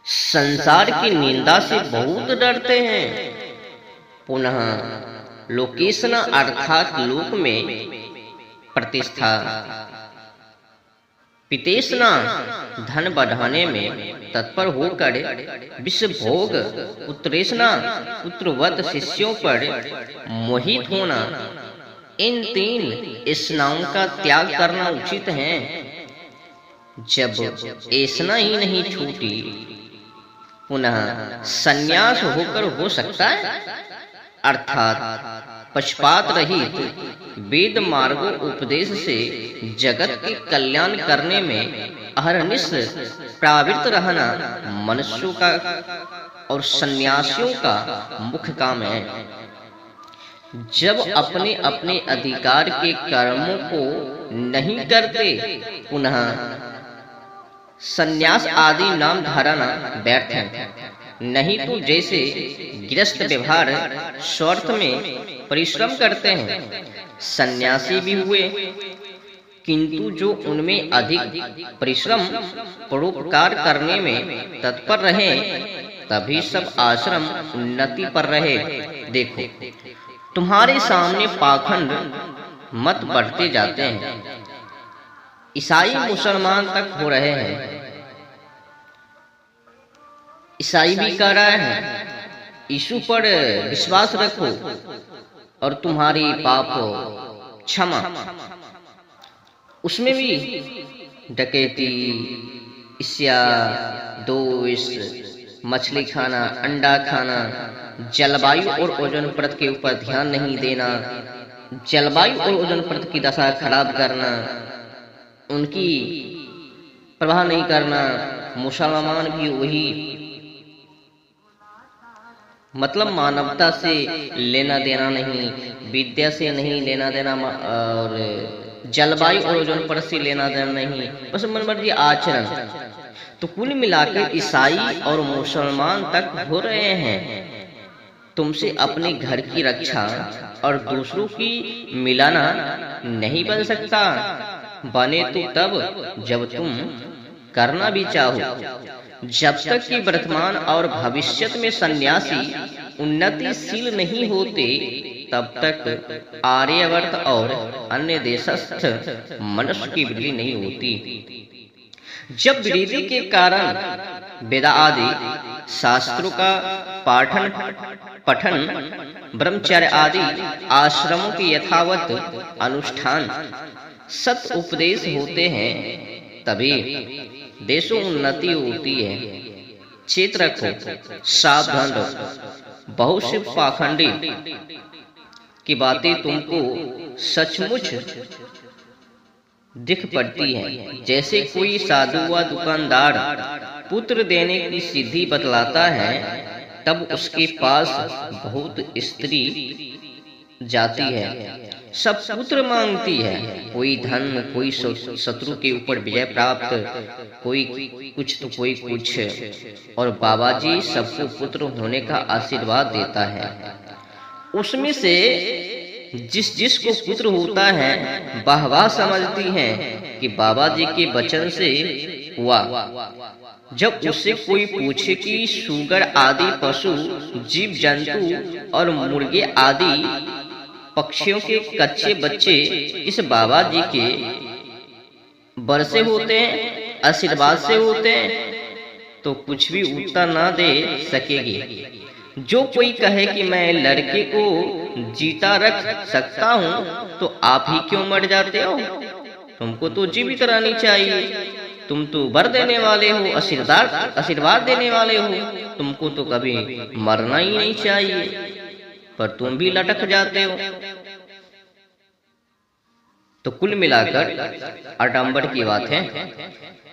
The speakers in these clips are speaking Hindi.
संसार की निंदा से बहुत डरते हैं। पुनः लोकेशना अर्थात लोक में प्रतिष्ठा, पितेशना धन बढ़ाने में तत्पर होकर विश्व भोग, पुत्रेशना पुत्रवत शिष्यों पर मोहित होना, इन तीन स्नाओं का त्याग करना उचित है। जब ऐसा ही नहीं छूटी, पुनः संन्यास होकर हो सकता है, अर्थात पक्षपात रहित वेद मार्गो उपदेश से जगत के कल्याण करने में अहरनिश प्रवृत्त रहना मनुष्यों का और सन्यासियों का मुख्य काम है। जब अपने अपने अधिकार के कर्मों को नहीं करते, पुनः सन्यास आदि नाम धारणा व्यर्थ है। नहीं तो जैसे गृहस्थ व्यवहार स्वार्थ में परिश्रम करते हैं, सन्यासी भी हुए, किंतु जो उनमें अधिक परिश्रम परोपकार करने में तत्पर रहे, तभी सब आश्रम उन्नति पर रहे। देखो, तुम्हारे सामने पाखंड मत बढ़ते जाते हैं, ईसाई मुसलमान तक हो रहे हैं। ईसाई भी कह रहा है यीशु पर विश्वास रखो और तुम्हारी पाप क्षमा। उसमें भी डकैती, ईर्ष्या, दोष, मछली खाना, अंडा खाना, जलवायु और ओजोन परत के ऊपर ध्यान नहीं देना, जलवायु और ओजोन परत की दशा खराब करना, उनकी परवाह नहीं करना। मुसलमान भी वही, मतलब मानवता से लेना देना नहीं, विद्या से नहीं लेना देना, और जलवायु और ओजोन परत से लेना देना नहीं, बस मनमर्जी आचरण। तो कुल मिलाकर ईसाई और मुसलमान तक हो रहे हैं। तुमसे अपने घर की रक्षा और दूसरों की मिलाना नहीं बन सकता। बने तो तब जब तुम करना भी चाहो। जब तक कि वर्तमान और भविष्य में सन्यासी उन्नतिशील नहीं होते, तब तक आर्यवर्त और अन्य देशस्थ मनुष्य की वृद्धि नहीं होती। जब वृद्धि के कारण वेद आदि शास्त्रों का पठन, ब्रह्मचर्य आदि आश्रमों के यथावत अनुष्ठान, सत उपदेश होते हैं, तभी देशों उन्नति होती है। चेत रखो, सावधान रहो। बहुत से पाखंडी की बातें तुमको सचमुच दिख पड़ती हैं। जैसे कोई साधु व दुकानदार पुत्र देने की सिद्धि बतलाता है, तब उसके पास बहुत स्त्री जाती है, सब पुत्र मांगती है। कोई धन, कोई शत्रु के ऊपर विजय प्राप्त, कोई कुछ तो कोई कुछ, और बाबा जी सबको पुत्र होने का आशीर्वाद देता है। उसमें से जिस को पुत्र होता है, वाह समझती हैं कि बाबा जी के वचन से हुआ। जब उससे कोई पूछे कि शुगर आदि पशु, जीव जंतु और मुर्गे आदि पक्षियों के कच्चे बच्चे इस बाबा जी के बर से होते हैं, आशीर्वाद से होते हैं, तो कुछ भी उत्तर ना दे सकेगी। जो कोई कहे कि मैं लड़के को जीता रख सकता हूँ, तो आप ही क्यों मर जाते हो? तुमको तो जीवित रहनी चाहिए। तुम तो वर देने वाले हो, आशीर्वाद देने वाले हो, तुमको तो कभी मरना ही नहीं चाहिए, पर तुम भी लटक जाते हो। तो कुल मिलाकर आडंबर की बात है।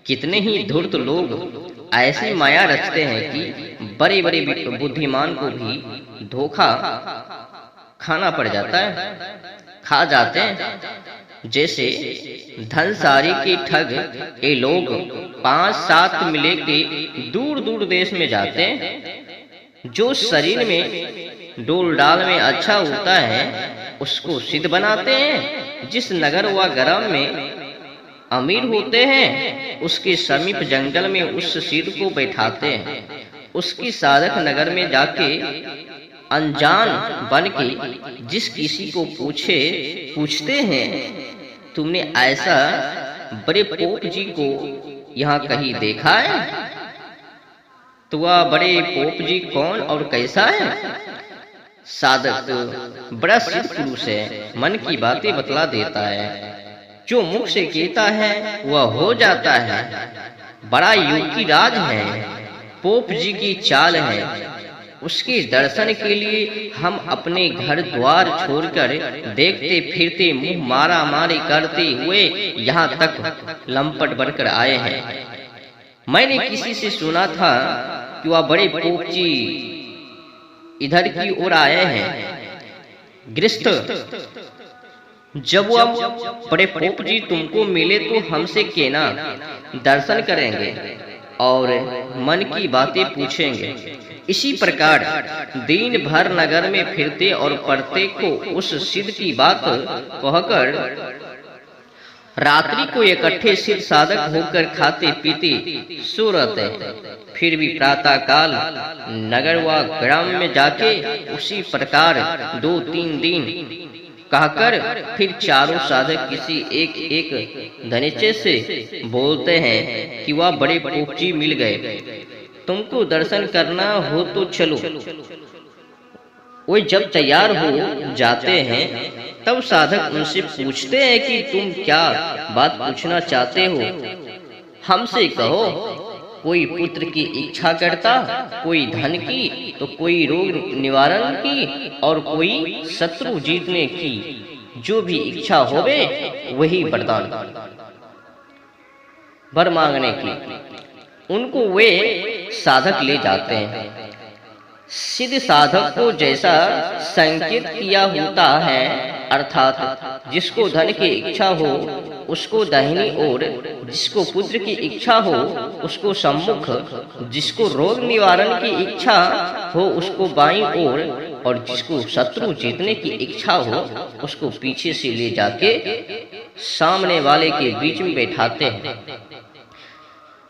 कितने ही धूर्त लोग ऐसी माया रचते हैं कि बड़े बड़े बुद्धिमान को भी धोखा खाना पड़ जाता है, खा जाते हैं। जैसे धनसारी के ठग ये लोग 5-7 मिले के दूर दूर देश में जाते हैं। जो शरीर में डोल डाल में अच्छा होता है, उसको सिद्ध बनाते हैं। जिस नगर व ग्राम में अमीर होते हैं उसके समीप जंगल में उस सिद्ध को बैठाते हैं, उसकी साधक नगर में जाके अनजान बन के जिस किसी को पूछते हैं तुमने ऐसा बड़े पोप जी को यहाँ कहीं देखा है? तो वह बड़े पोप जी कौन और कैसा है? साधक बड़ा सिद्ध पुरुष है, मन की बातें बतला देता है, जो मुख से कहता है वह हो जाता है, बड़ा योगी राज है, पोप जी की चाल है। उसके दर्शन के लिए हम अपने घर द्वार छोड़कर देखते फिरते मुंह मारा मारी करते हुए यहाँ तक लंपट बनकर आए हैं। मैंने किसी से सुना था कि वह बड़े पोप जी इधर की ओर आए हैं। गृहस्थ, जब वह बड़े पोप जी तुमको मिले तो हमसे कहना, दर्शन करेंगे और मन की बातें पूछेंगे। इसी प्रकार दिन भर नगर में फिरते और प्रत्येक को उस सिद्ध की बात कहकर रात्रि को इकट्ठे सिद्ध साधक होकर खाते पीते सो रहते। फिर भी प्रातः काल नगर व ग्राम में जाके उसी प्रकार 2-3 दिन कहकर फिर चारों साधक किसी एक धनिचे से बोलते हैं कि वह बड़े पोप जी मिल गए, तुमको दर्शन करना हो तो चलो। वे जब तैयार हो जाते हैं तब साधक उनसे पूछते हैं कि तुम क्या बात पूछना चाहते हो, हमसे कहो। कोई पुत्र की इच्छा करता, कोई धन की, तो कोई रोग निवारण की और कोई शत्रु जीतने की। जो भी इच्छा होवे वही वरदान वर मांगने की। उनको वे साधक ले जाते हैं। सिद्ध साधक को जैसा संकेत किया होता है, अर्थात जिसको धन की इच्छा हो उसको दाहिनी ओर, जिसको पुत्र की इच्छा हो उसको सम्मुख, जिसको रोग निवारण की इच्छा हो उसको बाईं ओर और जिसको शत्रु जीतने की इच्छा हो उसको पीछे से ले जाके सामने वाले के बीच में बैठाते हैं।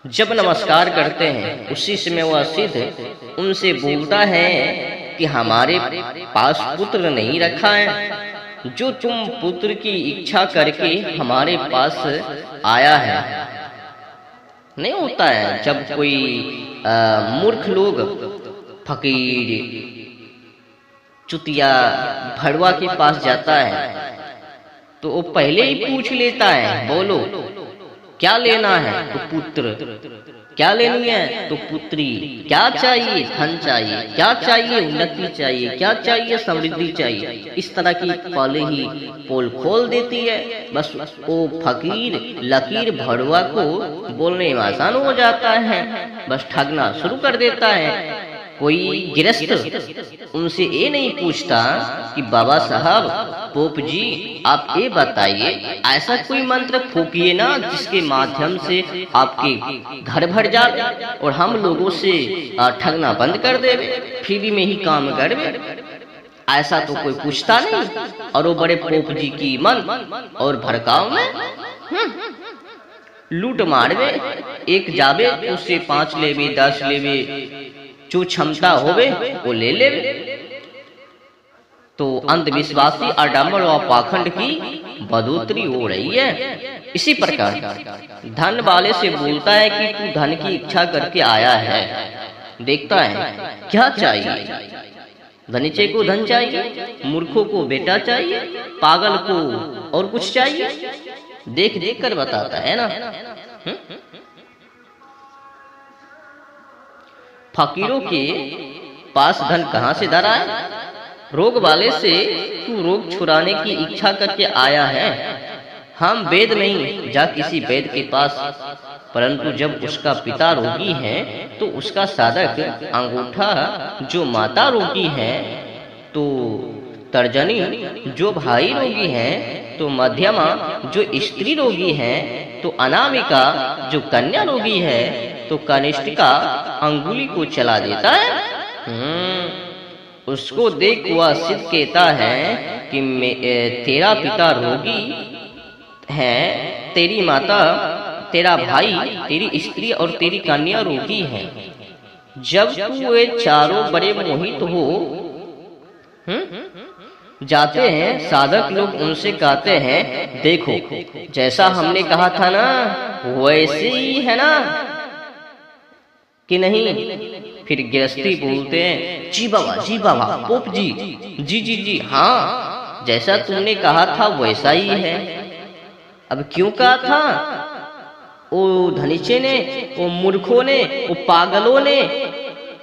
जब नमस्कार करते हैं उसी समय वह सिद्ध उनसे बोलता है कि हमारे पास पुत्र नहीं रखा है, जो तुम पुत्र की इच्छा करके हमारे पास आया है। नहीं होता है जब कोई मूर्ख लोग, फकीर, चुतिया, भड़वा के पास जाता है तो वो पहले ही पूछ लेता है, बोलो क्या लेना है? तो पुत्र। क्या लेनी है? तो पुत्री। क्या चाहिए? धन चाहिए। क्या चाहिए? उन्नति चाहिए। क्या चाहिए? समृद्धि चाहिए। इस तरह की पहले ही पोल खोल देती है। बस वो फकीर लकीर भड़वा को बोलने में आसान हो जाता है, बस ठगना शुरू कर देता है। कोई गृहस्थ उनसे ये नहीं पूछता कि बाबा साहब, पोप जी आप ये बताइए, ऐसा कोई मंत्र फूकिए ना जिसके माध्यम से आपके घर भर जाए और हम लोगों से ठगना बंद कर दे, फ्री में ही काम कर दे। ऐसा तो कोई पूछता नहीं। और वो बड़े पोप जी की मन और भड़काव में लूट मारवे, एक जावे उससे 5 लेवे 10 लेवे, जो क्षमता होवे वो ले ले। तो अंधविश्वासी आडंबर और पाखंड की बढ़ोतरी हो रही है। इसी प्रकार धन वाले से बोलता है कि तू धन की इच्छा करके आया है। देखता है क्या चाहिए? धनीचे को धन चाहिए, मूर्खों को बेटा चाहिए, पागल को और कुछ चाहिए। देख देख कर बताता है ना। फकीरों के पास धन कहाँ से धरा है? रोग वाले से तू रोग छुड़ाने की इच्छा करके आया है। हम वेद नहीं जा किसी वेद के पास, परंतु जब उसका पिता रोगी है तो उसका साधक अंगूठा, जो माता रोगी है तो तर्जनी, जो भाई रोगी है तो मध्यमा, जो स्त्री रोगी है तो अनामिका, जो कन्या रोगी है तो कनिष्ठिका अंगुली को चला देता है। उसको देख वह सिद्ध कहता है कि तेरा पिता रोगी है तेरी माता, तेरा भाई, तेरी स्त्री और तेरी कन्या रोगी है। जब तू वे चारों बड़े मोहित हो जाते हैं, साधक लोग उनसे कहते हैं, देखो जैसा हमने कहा था ना वैसे ही है ना कि नहीं। फिर गृहस्थी बोलते हैं, जी बाबा पोप जी, जी हाँ, जैसा तुमने कहा था वैसा ही है। अब क्यों कहा था? ओ धनीचे ने, ओ मूर्खों ने, ओ पागलों ने,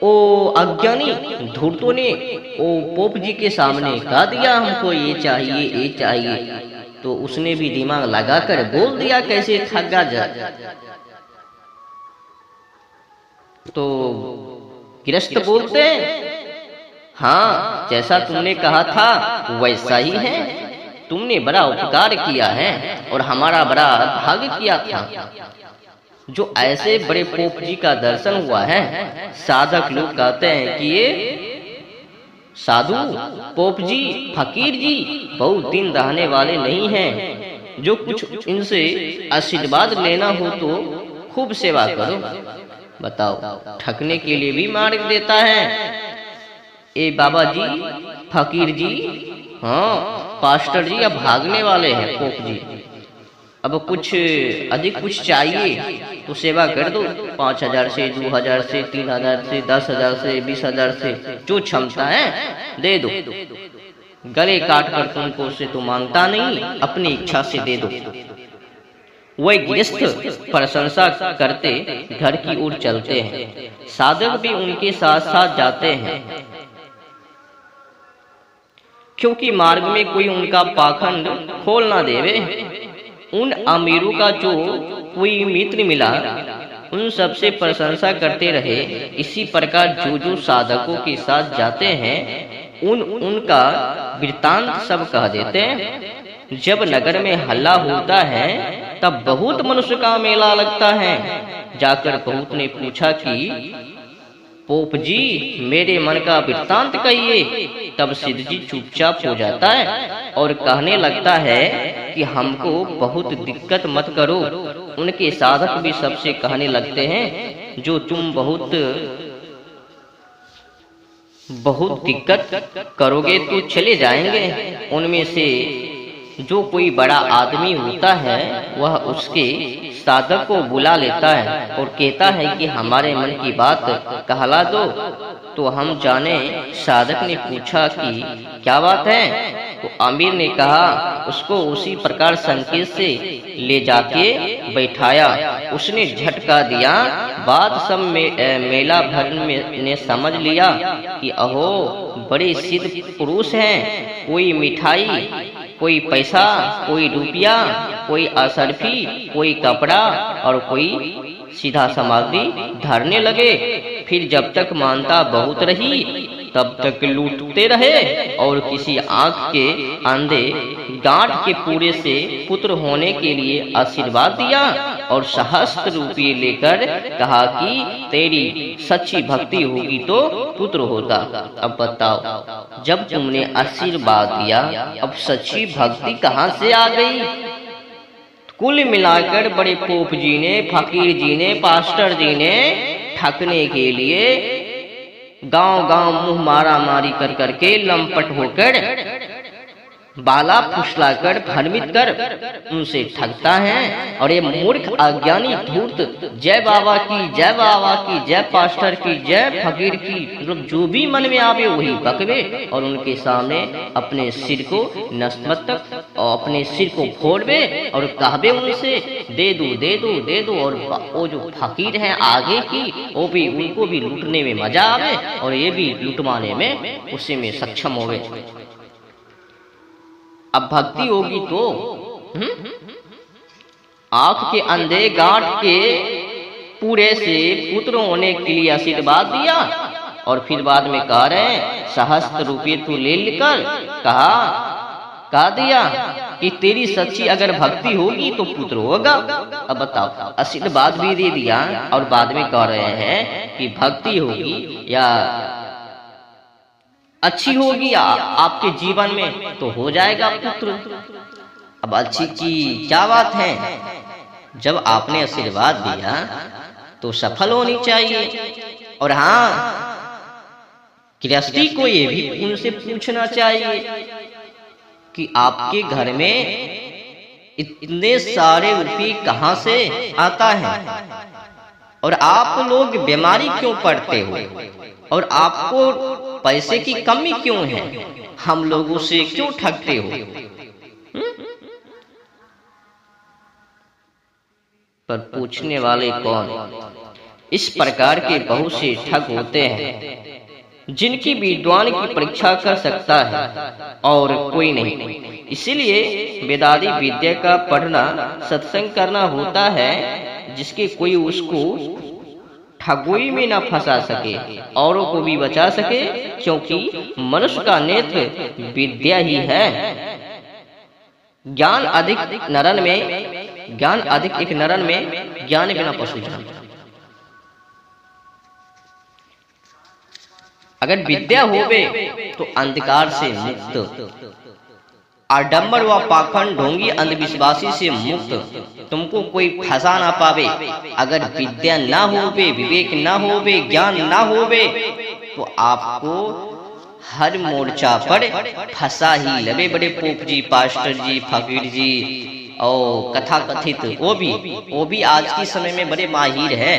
ओ अज्ञानी धूर्तों ने ओ पोप जी के सामने कह दिया हमको ये चाहिए ये चाहिए, तो उसने भी दिमाग लगाकर बोल दिया कैसे ठगा जाए। तो गृहस्थ बोलते हैं, हाँ जैसा तुमने कहा था वैसा ही है, तुमने बड़ा उपकार किया है और हमारा बड़ा भाग्य किया था जो ऐसे बड़े पोप जी का दर्शन हुआ है। साधक लोग कहते हैं कि ये साधु पोप जी फकीर जी बहुत दिन रहने वाले नहीं हैं, जो कुछ इनसे आशीर्वाद लेना हो तो खूब सेवा करो। बताओ, ठगने के लिए भी मार्ग देता है। ए बाबा जी, फकीर जी, हाँ पास्टर जी, अब भागने वाले हैं पोप जी, अब कुछ अधिक कुछ चाहिए तो सेवा कर दो, 5,000 से, 2,000 से, 3,000 से, 10,000 से, 20,000 से, जो क्षमता है दे दो। गले काट कर तुमको से तो मांगता नहीं, अपनी इच्छा से दे दो। वह गृहस्थ प्रशंसा करते घर की ओर चलते हैं। साधक भी उनके साथ साथ जाते हैं, क्योंकि मार्ग में कोई उनका पाखंड खोल ना देवे। उन अमीरों का जो कोई मित्र मिला उन सबसे प्रशंसा करते रहे। इसी प्रकार जो जो साधकों के साथ जाते हैं उनका वृत्तांत सब कह देते हैं। जब नगर में हल्ला होता है तब बहुत मनुष्य का मेला लगता है। जाकर बहुत ने पूछा कि पोप जी मेरे मन का वृत्तांत कहिए। तब सिद्ध जी चुपचाप हो जाता है और कहने लगता है कि हमको बहुत दिक्कत मत करो। उनके साधक भी सबसे कहने लगते हैं, जो तुम बहुत दिक्कत करोगे तो चले जाएंगे। उनमें से जो कोई बड़ा आदमी होता है वह उसके साधक को बुला लेता है और कहता है कि हमारे मन की बात कहला दो। तो हम जाने। साधक ने पूछा कि क्या बात है? तो आमिर ने कहा, उसको उसी प्रकार संकेत से ले जाके बैठाया। उसने झटका दिया। बात सब मेला भर ने समझ लिया कि अहो बड़े सिद्ध पुरुष हैं। कोई मिठाई, कोई पैसा, कोई रुपया, कोई असरफी, कोई कपड़ा और कोई सीधा सामग्री धरने लगे। फिर जब तक मानता बहुत रही तब तक लूटते रहे और किसी आंख के अंधे गांठ के पूरे से पुत्र होने के लिए आशीर्वाद दिया और सहस्त्र रुपये लेकर कहा कि तेरी सच्ची भक्ति होगी तो पुत्र होगा। अब बताओ, जब तुमने आशीर्वाद दिया अब सच्ची भक्ति कहाँ से आ गई? कुल मिलाकर बड़े पोप जी ने, फकीर जी ने, पास्टर जी ने ठगने के लिए गांव गांव मुंह मारा मारी कर करके लंपट होकर बाला फुसलाकर भ्रमित कर उनसे ठगता है। और ये मूर्ख अज्ञानी धूर्त जय बाबा की, जय बाबा की, जय पास्टर की, जय फकीर की, मतलब जो भी मन में आवे वही बकवे और उनके सामने अपने सिर को नतमस्तक और अपने सिर को फोड़वे और कहवे उनसे दे दो दे दो दे दो। और वो जो फकीर हैं आगे की वो भी, उनको भी लूटने में मजा आवे और ये भी लुटवाने में उसी में सक्षम होवे। अब भक्ति होगी तो आंख के अंधे गांठ के पूरे से पुत्र होने के लिए आशीर्वाद दिया और फिर बाद में कह रहे हैं सहस्त्र रुपये तू ले लेकर कहा दिया कि तेरी सच्ची अगर भक्ति होगी तो पुत्र होगा। अब बताओ, आशीर्वाद भी दे दिया और बाद में कह रहे हैं कि भक्ति होगी या अच्छी होगी आपके जीवन में तो हो जाएगा पुत्र। अब अच्छी की क्या बात है, जब आपने आशीर्वाद दिया तो सफल होनी चाहिए। और हाँ, गृहस्थी को ये भी उनसे पूछना चाहिए कि आपके घर में इतने सारे रुपये कहाँ से आता है, और आप लोग बीमारी क्यों पड़ते हो, और आपको पैसे की कमी क्यों है, हम लोगों से क्यों ठगते हो। पर पूछने वाले कौन? इस प्रकार के बहुत से ठग होते हैं जिनकी विद्वान की परीक्षा कर सकता है और कोई नहीं। इसीलिए वेदादि विद्या का पढ़ना, सत्संग करना होता है जिसके कोई उसको ठगोई में न फंसा सके, औरों को भी बचा सके, क्योंकि मनुष्य का नेत्र विद्या ही है। ज्ञान अधिक एक नरन में, ज्ञान बिना पशु जान। अगर विद्या होवे तो अंधकार से मुक्त, आडंबर व पाखंड ढोंगी अंधविश्वासी से मुक्त तुमको कोई फंसा ना पावे। अगर विद्या ना होवे, विवेक ना होवे, ज्ञान ना होवे तो आपको हर मोर्चा पर फंसा ही लगे। बड़े पोप जी, पास्टर जी, फकीर जी और कथा कथित वो भी आज के समय में बड़े माहिर हैं।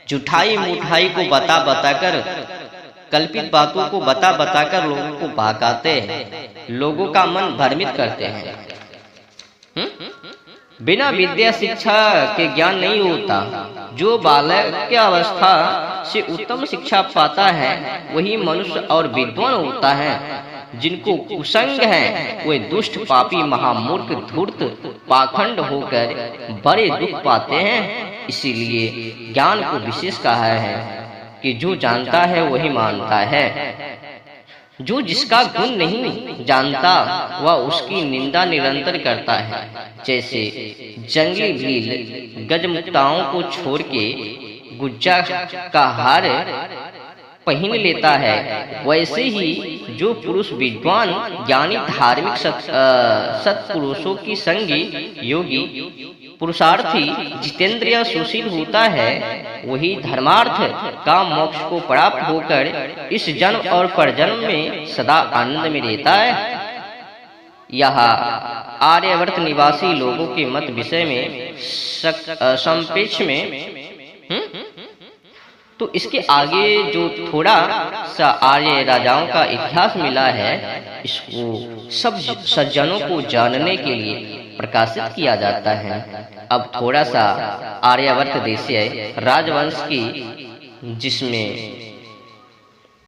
जुठाई मुठाई को बता कर, कल्पित बातों को बता कर लोगों को बहकाते हैं, लोगों का मन भ्रमित करते हैं। बिना विद्या शिक्षा के ज्ञान नहीं होता। जो बालक की अवस्था से उत्तम शिक्षा पाता है वही मनुष्य और विद्वान होता है। जिनको कुसंग है वे दुष्ट, पापी, महामूर्ख, धूर्त, पाखंड होकर बड़े दुख पाते हैं। इसीलिए ज्ञान को विशेष कहा है कि जो जानता है वही मानता है। जो जिसका गुण नहीं जानता वह उसकी निंदा निरंतर करता है। जैसे जंगली भील गजमुक्ताओं को छोड़ के गुज्जा का हार पहन लेता है, वैसे ही जो पुरुष विद्वान, ज्ञानी, धार्मिक, सत्पुरुषों की संगी, योगी, पुरुषार्थी, जितेंद्रिय, सुशील होता है, वही धर्मार्थ, काम, मोक्ष को प्राप्त होकर इस जन्म और परजन्म में सदा आनंद में रहता है। यह आर्यवर्त निवासी लोगों के मत विषय में संपेक्ष में तो इसके आगे जो थोड़ा सा आर्य राजाओं का इतिहास मिला है, इसको सब सज्जनों को जानने के लिए प्रकाशित किया जाता है। अब थोड़ा सा आर्यावर्त देशीय राजवंश की, जिसमें